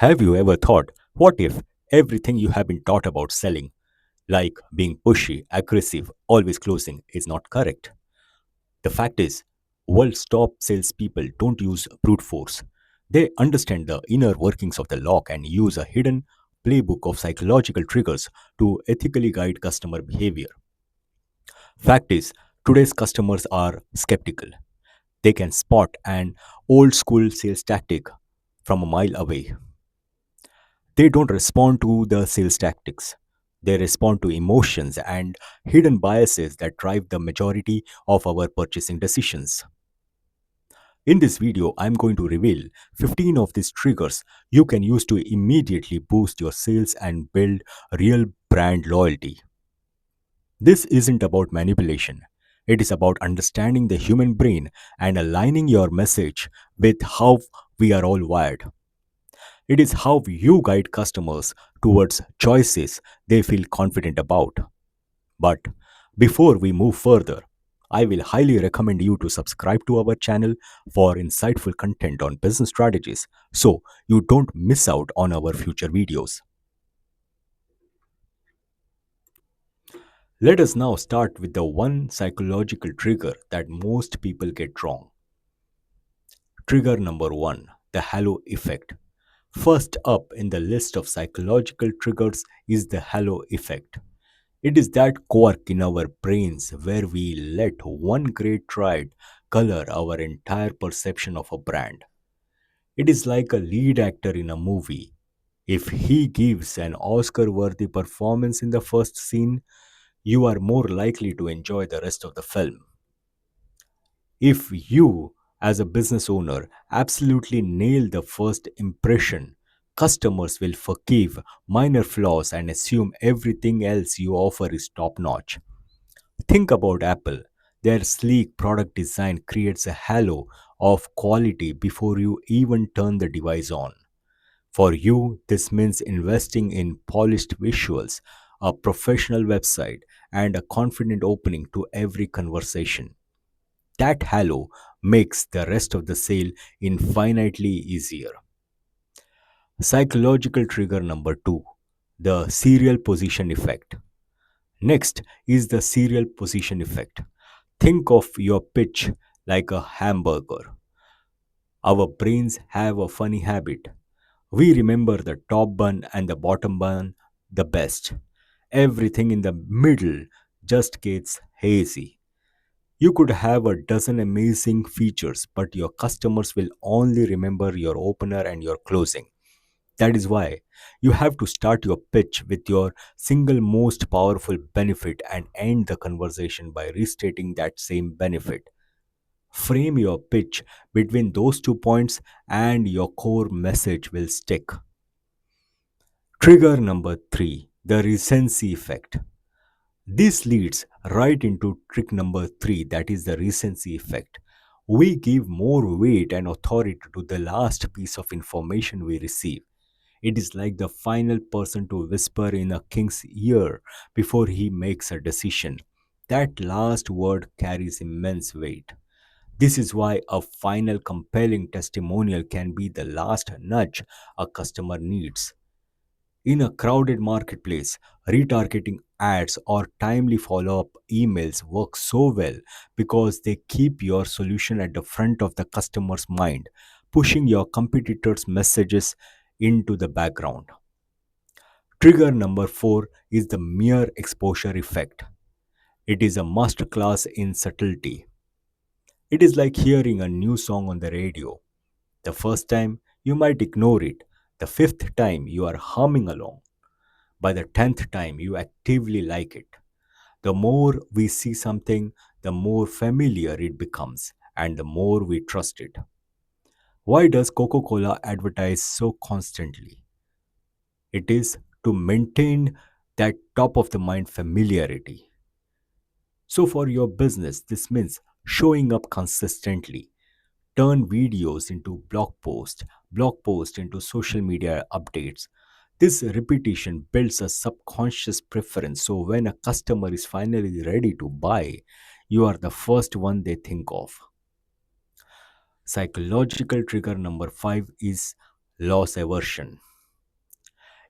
Have you ever thought, what if everything you have been taught about selling, like being pushy, aggressive, always closing, is not correct? The fact is, world's top salespeople don't use brute force. They understand the inner workings of the lock and use a hidden playbook of psychological triggers to ethically guide customer behavior. Fact is, today's customers are skeptical. They can spot an old school sales tactic from a mile away. They don't respond to the sales tactics. They respond to emotions and hidden biases that drive the majority of our purchasing decisions. In this video, I'm going to reveal 15 of these triggers you can use to immediately boost your sales and build real brand loyalty. This isn't about manipulation. It is about understanding the human brain and aligning your message with how we are all wired. It is how you guide customers towards choices they feel confident about. But before we move further, I will highly recommend you to subscribe to our channel for insightful content on business strategies so you don't miss out on our future videos. Let us now start with the one psychological trigger that most people get wrong. Trigger number one, the halo effect. First up in the list of psychological triggers is the halo effect. It is that quirk in our brains where we let one great ride color our entire perception of a brand. It is like a lead actor in a movie. If he gives an Oscar worthy performance in the first scene, you are more likely to enjoy the rest of the film. If you, as a business owner, absolutely nail the first impression, customers will forgive minor flaws and assume everything else you offer is top notch. Think about Apple. Their sleek product design creates a halo of quality before you even turn the device on. For you, this means investing in polished visuals, a professional website, and a confident opening to every conversation. That halo makes the rest of the sale infinitely easier. Psychological trigger number two, the serial position effect. Next is the serial position effect. Think of your pitch like a hamburger. Our brains have a funny habit. We remember the top bun and the bottom bun the best. Everything in the middle just gets hazy. You could have a dozen amazing features, but your customers will only remember your opener and your closing. That is why you have to start your pitch with your single most powerful benefit and end the conversation by restating that same benefit. Frame your pitch between those 2 points, and your core message will stick. Trigger number three, the recency effect. This leads right into trick number three, that is the recency effect. We give more weight and authority to the last piece of information we receive. It is like the final person to whisper in a king's ear before he makes a decision. That last word carries immense weight. This is why a final compelling testimonial can be the last nudge a customer needs. In a crowded marketplace, retargeting ads or timely follow up emails work so well because they keep your solution at the front of the customer's mind, pushing your competitors' messages into the background. Trigger number four is the mere exposure effect. It is a masterclass in subtlety. It is like hearing a new song on the radio. The first time, you might ignore it. The fifth time, you are humming along. By the 10th time, you actively like it. The more we see something, the more familiar it becomes and the more we trust it. Why does Coca Cola advertise so constantly? It is to maintain that top of the mind familiarity. So, for your business, this means showing up consistently. Turn videos into blog post into social media updates. This repetition builds a subconscious preference, so when a customer is finally ready to buy, you are the first one they think of. Psychological trigger number five is loss aversion.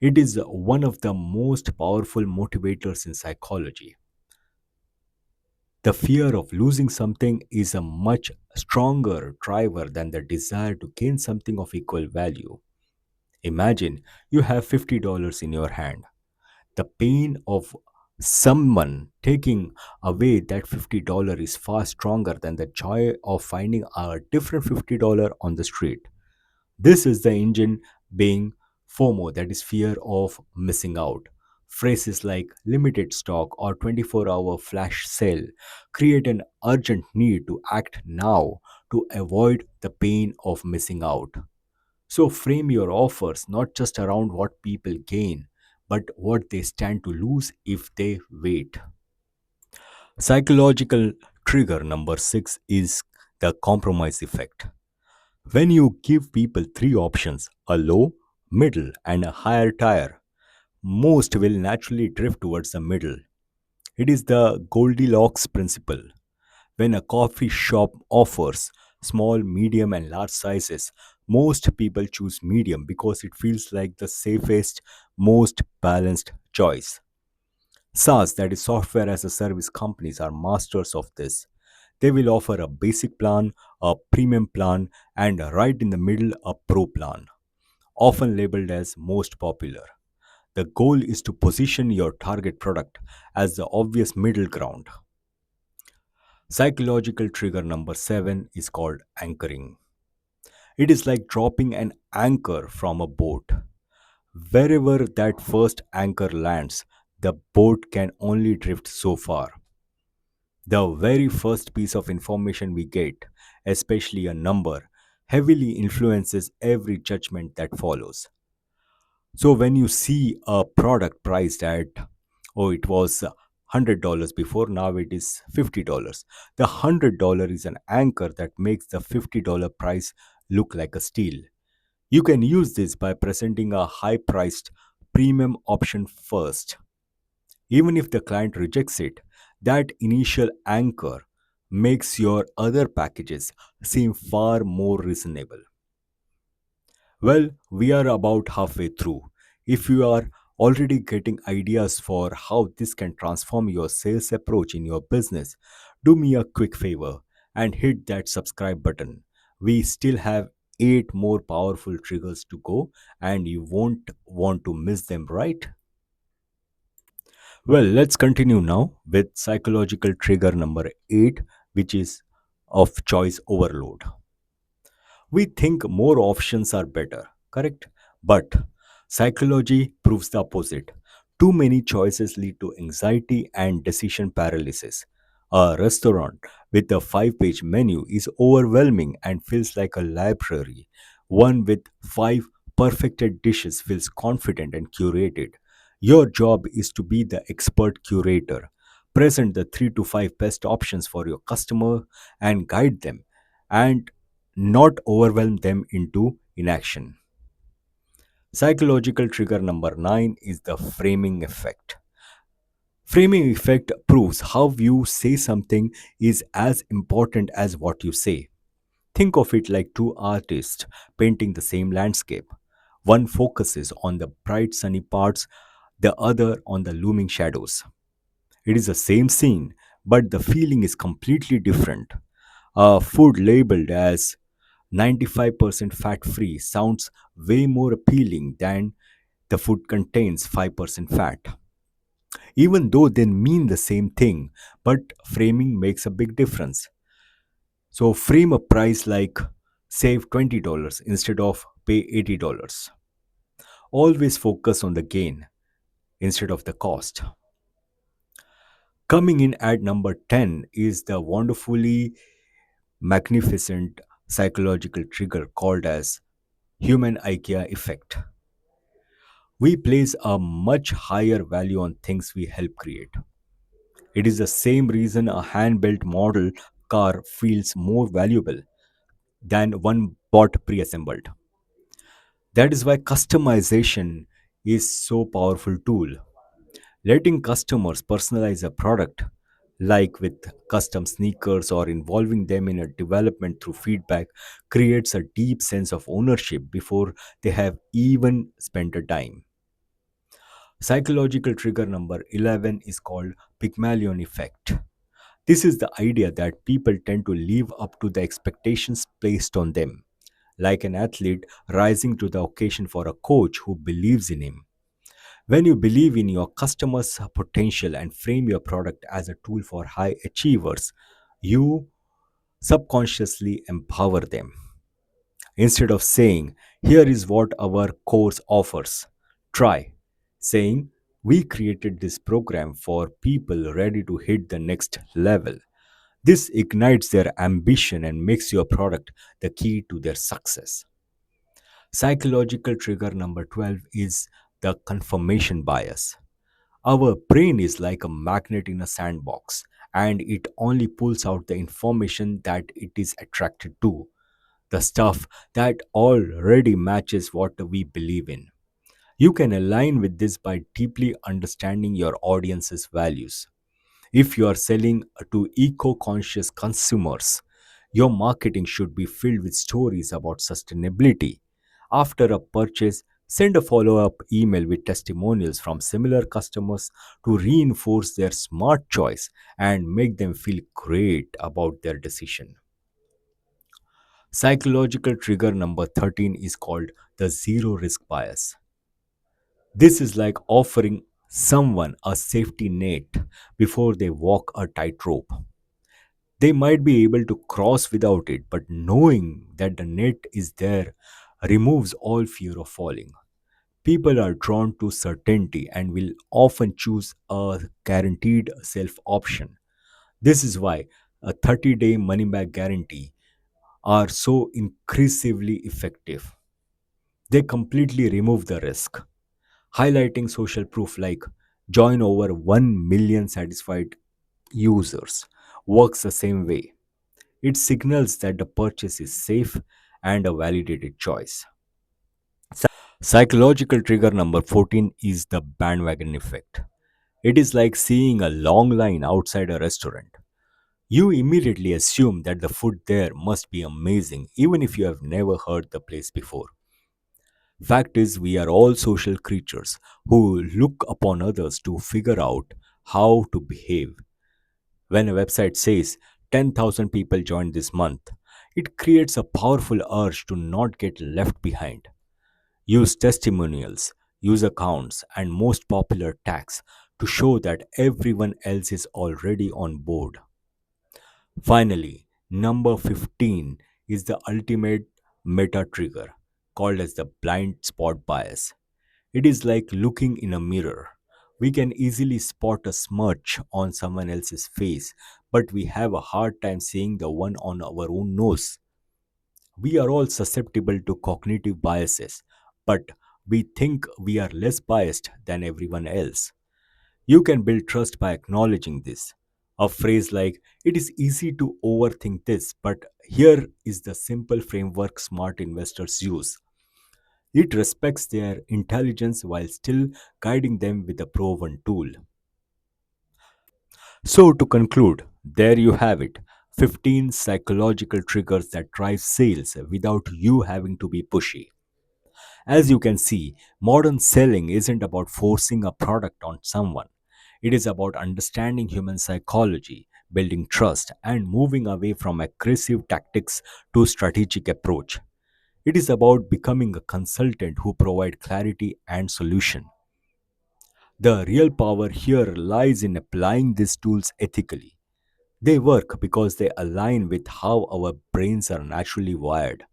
It is one of the most powerful motivators in psychology. The fear of losing something is a much stronger driver than the desire to gain something of equal value. Imagine you have $50 in your hand. The pain of someone taking away that $50 is far stronger than the joy of finding a different $50 on the street. This is the engine being FOMO, that is fear of missing out. Phrases like limited stock or 24-hour flash sale create an urgent need to act now to avoid the pain of missing out. So frame your offers not just around what people gain, but what they stand to lose if they wait. Psychological trigger number 6 is the compromise effect. When you give people three options, a low, middle, and a higher tier, most will naturally drift towards the middle. It is the Goldilocks principle. When a coffee shop offers small, medium, and large sizes, most people choose medium because it feels like the safest, most balanced choice. SaaS, that is software as a service companies, are masters of this. They will offer a basic plan, a premium plan, and right in the middle, a pro plan, often labeled as most popular. The goal is to position your target product as the obvious middle ground. Psychological trigger number 7 is called anchoring. It is like dropping an anchor from a boat. Wherever that first anchor lands, the boat can only drift so far. The very first piece of information we get, especially a number, heavily influences every judgment that follows. So when you see a product priced at, oh, it was $100 before, now it is $50. The $100 is an anchor that makes the $50 price look like a steal. You can use this by presenting a high priced premium option first. Even if the client rejects it, that initial anchor makes your other packages seem far more reasonable. Well, we are about halfway through. If you are already getting ideas for how this can transform your sales approach in your business, do me a quick favor and hit that subscribe button. We still have 8 more powerful triggers to go, and you won't want to miss them, right? Well, let's continue now with psychological trigger number 8, which is of choice overload. We think more options are better, correct? But psychology proves the opposite. Too many choices lead to anxiety and decision paralysis. A restaurant with a 5-page menu is overwhelming and feels like a library. One with 5 perfected dishes feels confident and curated. Your job is to be the expert curator. Present the 3 to 5 best options for your customer and guide them, and not overwhelm them into inaction. Psychological trigger number 9 is the framing effect. Framing effect proves how you say something is as important as what you say. Think of it like two artists painting the same landscape. One focuses on the bright sunny parts, the other on the looming shadows. It is the same scene, but the feeling is completely different. A food labeled as 95% fat free sounds way more appealing than the food contains 5% fat. Even though they mean the same thing, but framing makes a big difference. So, frame a price like save $20 instead of pay $80. Always focus on the gain instead of the cost. Coming in at number 10 is the wonderfully magnificent psychological trigger called as human IKEA effect. We place a much higher value on things we help create. It is the same reason a hand built model car feels more valuable than one bought pre assembled. That is why customization is so powerful tool. Letting customers personalize a product, like with custom sneakers or involving them in a development through feedback, creates a deep sense of ownership before they have even spent a dime. Psychological trigger number 11 is called Pygmalion effect. This is the idea that people tend to live up to the expectations placed on them, like an athlete rising to the occasion for a coach who believes in him. When you believe in your customers' potential and frame your product as a tool for high achievers, you subconsciously empower them. Instead of saying, "Here is what our course offers," try saying, "We created this program for people ready to hit the next level." This ignites their ambition and makes your product the key to their success. Psychological trigger number 12 is the confirmation bias. Our brain is like a magnet in a sandbox, and it only pulls out the information that it is attracted to, the stuff that already matches what we believe in. You can align with this by deeply understanding your audience's values. If you are selling to eco conscious consumers, your marketing should be filled with stories about sustainability. After a purchase, send a follow up email with testimonials from similar customers to reinforce their smart choice and make them feel great about their decision. Psychological trigger number 13 is called the zero risk bias. This is like offering someone a safety net before they walk a tightrope. They might be able to cross without it, but knowing that the net is there removes all fear of falling. People are drawn to certainty and will often choose a guaranteed self option. This is why a 30-day money back guarantee are so increasingly effective. They completely remove the risk, highlighting social proof like join over 1 million satisfied users works the same way. It signals that the purchase is safe and a validated choice. Psychological trigger number 14 is the bandwagon effect. It is like seeing a long line outside a restaurant. You immediately assume that the food there must be amazing, even if you have never heard the place before. Fact is, we are all social creatures who look upon others to figure out how to behave. When a website says 10,000 people joined this month, it creates a powerful urge to not get left behind. Use testimonials, user accounts, and most popular tags to show that everyone else is already on board. Finally, number 15 is the ultimate meta trigger called as the blind spot bias. It is like looking in a mirror. We can easily spot a smudge on someone else's face, but we have a hard time seeing the one on our own nose. We are all susceptible to cognitive biases, but we think we are less biased than everyone else. You can build trust by acknowledging this. A phrase like, "It is easy to overthink this, but here is the simple framework smart investors use." It respects their intelligence while still guiding them with a proven tool. So, to conclude, there you have it, 15 psychological triggers that drive sales without you having to be pushy. As you can see, modern selling isn't about forcing a product on someone. It is about understanding human psychology, building trust, and moving away from aggressive tactics to strategic approach. It is about becoming a consultant who provide clarity and solution. The real power here lies in applying these tools ethically. They work because they align with how our brains are naturally wired.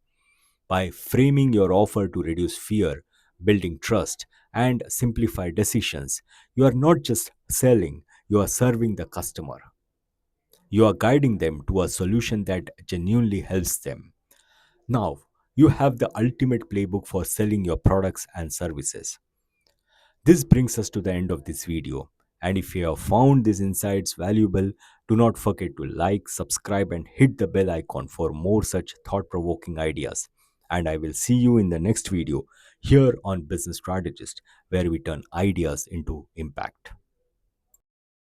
By framing your offer to reduce fear, building trust, and simplify decisions, you are not just selling, you are serving the customer. You are guiding them to a solution that genuinely helps them. Now, you have the ultimate playbook for selling your products and services. This brings us to the end of this video. And if you have found these insights valuable, do not forget to like, subscribe, and hit the bell icon for more such thought provoking ideas. And I will see you in the next video here on Business Strategist, where we turn ideas into impact.